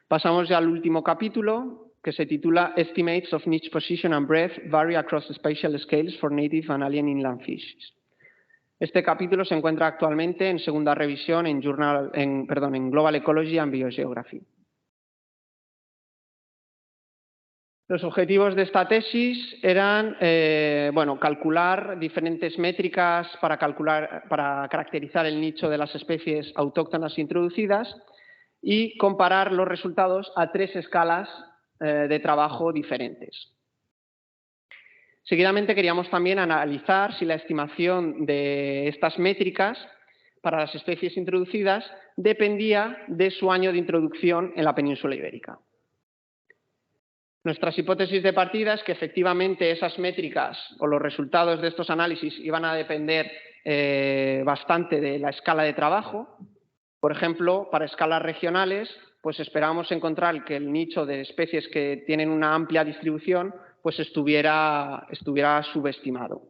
Pasamos ya al último capítulo, que se titula Estimates of Niche Position and Breadth Vary Across Spatial Scales for Native and Alien Inland Fishes. Este capítulo se encuentra actualmente en segunda revisión en Global Ecology and Biogeography. Los objetivos de esta tesis eran calcular diferentes métricas para caracterizar el nicho de las especies autóctonas introducidas y comparar los resultados a 3 escalas de trabajo diferentes. Seguidamente queríamos también analizar si la estimación de estas métricas para las especies introducidas dependía de su año de introducción en la península ibérica. Nuestras hipótesis de partida es que efectivamente esas métricas o los resultados de estos análisis iban a depender bastante de la escala de trabajo. Por ejemplo, para escalas regionales, pues esperábamos encontrar que el nicho de especies que tienen una amplia distribución pues estuviera subestimado.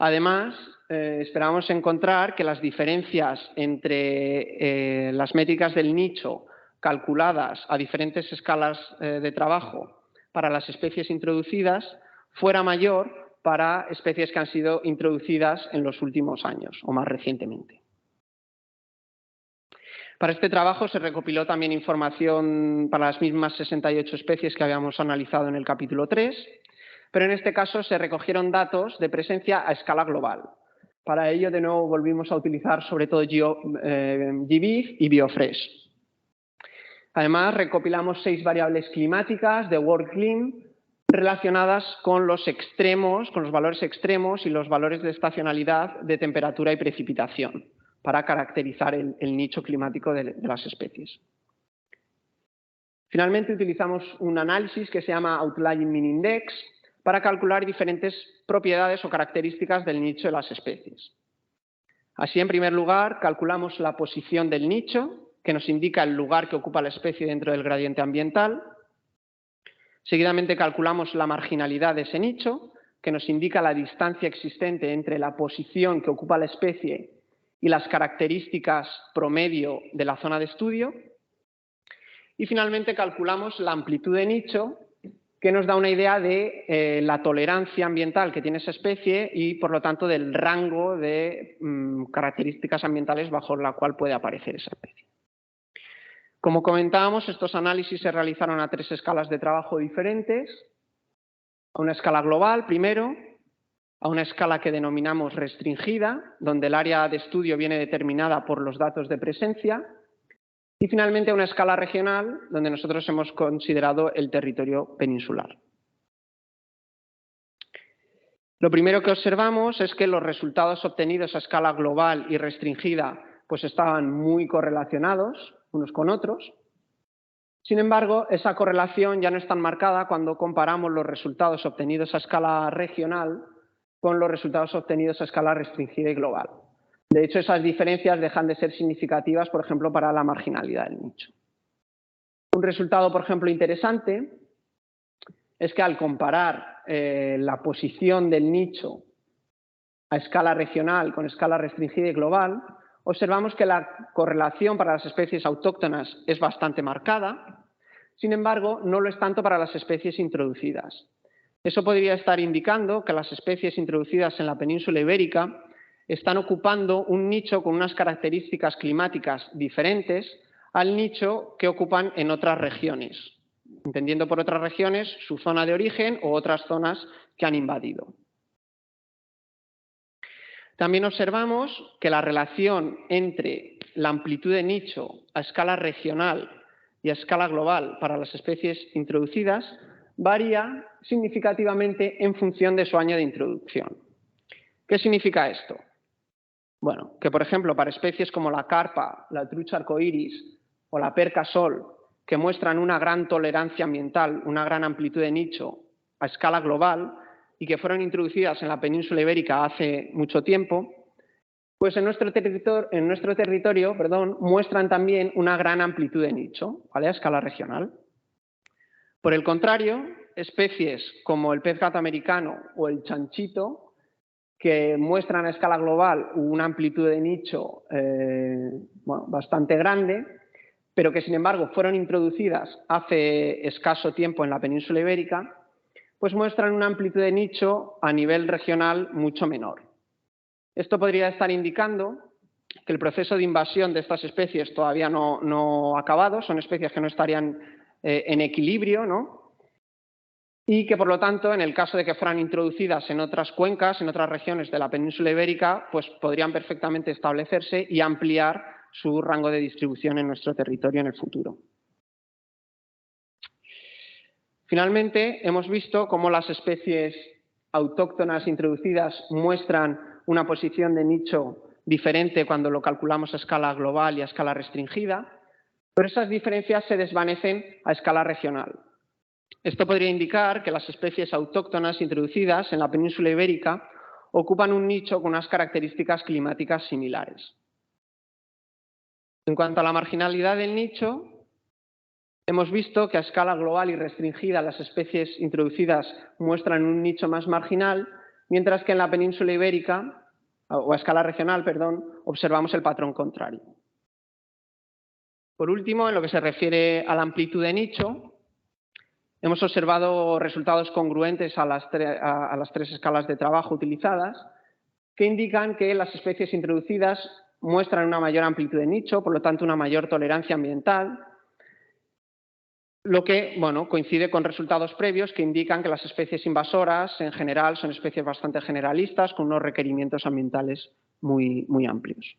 Además, esperábamos encontrar que las diferencias entre las métricas del nicho calculadas a diferentes escalas de trabajo para las especies introducidas fuera mayor para especies que han sido introducidas en los últimos años o más recientemente. Para este trabajo se recopiló también información para las mismas 68 especies que habíamos analizado en el capítulo 3, pero en este caso se recogieron datos de presencia a escala global. Para ello, de nuevo, volvimos a utilizar sobre todo GBIF y Biofresh. Además, recopilamos 6 variables climáticas de WorldClim relacionadas con los valores extremos y los valores de estacionalidad de temperatura y precipitación para caracterizar el nicho climático de las especies. Finalmente, utilizamos un análisis que se llama Outlying Mean Index para calcular diferentes propiedades o características del nicho de las especies. Así, en primer lugar, calculamos la posición del nicho, que nos indica el lugar que ocupa la especie dentro del gradiente ambiental. Seguidamente calculamos la marginalidad de ese nicho, que nos indica la distancia existente entre la posición que ocupa la especie y las características promedio de la zona de estudio. Y finalmente calculamos la amplitud de nicho, que nos da una idea de la tolerancia ambiental que tiene esa especie y, por lo tanto, del rango de características ambientales bajo la cual puede aparecer esa especie. Como comentábamos, estos análisis se realizaron a 3 escalas de trabajo diferentes. A una escala global, primero, a una escala que denominamos restringida, donde el área de estudio viene determinada por los datos de presencia, y finalmente a una escala regional, donde nosotros hemos considerado el territorio peninsular. Lo primero que observamos es que los resultados obtenidos a escala global y restringida pues estaban muy correlacionados unos con otros. Sin embargo, esa correlación ya no es tan marcada cuando comparamos los resultados obtenidos a escala regional con los resultados obtenidos a escala restringida y global. De hecho, esas diferencias dejan de ser significativas, por ejemplo, para la marginalidad del nicho. Un resultado, por ejemplo, interesante es que al comparar la posición del nicho a escala regional con escala restringida y global, observamos que la correlación para las especies autóctonas es bastante marcada, sin embargo, no lo es tanto para las especies introducidas. Eso podría estar indicando que las especies introducidas en la península ibérica están ocupando un nicho con unas características climáticas diferentes al nicho que ocupan en otras regiones, entendiendo por otras regiones su zona de origen o otras zonas que han invadido. También observamos que la relación entre la amplitud de nicho a escala regional y a escala global para las especies introducidas varía significativamente en función de su año de introducción. ¿Qué significa esto? Bueno, que por ejemplo para especies como la carpa, la trucha arcoíris o la perca sol, que muestran una gran tolerancia ambiental, una gran amplitud de nicho a escala global, y que fueron introducidas en la península ibérica hace mucho tiempo, pues en nuestro territorio muestran también una gran amplitud de nicho, ¿vale?, a escala regional. Por el contrario, especies como el pez gato americano o el chanchito, que muestran a escala global una amplitud de nicho bastante grande, pero que sin embargo fueron introducidas hace escaso tiempo en la península ibérica, pues muestran una amplitud de nicho a nivel regional mucho menor. Esto podría estar indicando que el proceso de invasión de estas especies todavía no ha acabado, son especies que no estarían en equilibrio, ¿no? Y que, por lo tanto, en el caso de que fueran introducidas en otras cuencas, en otras regiones de la península ibérica, pues podrían perfectamente establecerse y ampliar su rango de distribución en nuestro territorio en el futuro. Finalmente, hemos visto cómo las especies autóctonas introducidas muestran una posición de nicho diferente cuando lo calculamos a escala global y a escala restringida, pero esas diferencias se desvanecen a escala regional. Esto podría indicar que las especies autóctonas introducidas en la península ibérica ocupan un nicho con unas características climáticas similares. En cuanto a la marginalidad del nicho, hemos visto que a escala global y restringida las especies introducidas muestran un nicho más marginal, mientras que en la península ibérica, o a escala regional, perdón, observamos el patrón contrario. Por último, en lo que se refiere a la amplitud de nicho, hemos observado resultados congruentes a las tres escalas de trabajo utilizadas, que indican que las especies introducidas muestran una mayor amplitud de nicho, por lo tanto una mayor tolerancia ambiental, lo que coincide con resultados previos que indican que las especies invasoras en general son especies bastante generalistas con unos requerimientos ambientales muy amplios.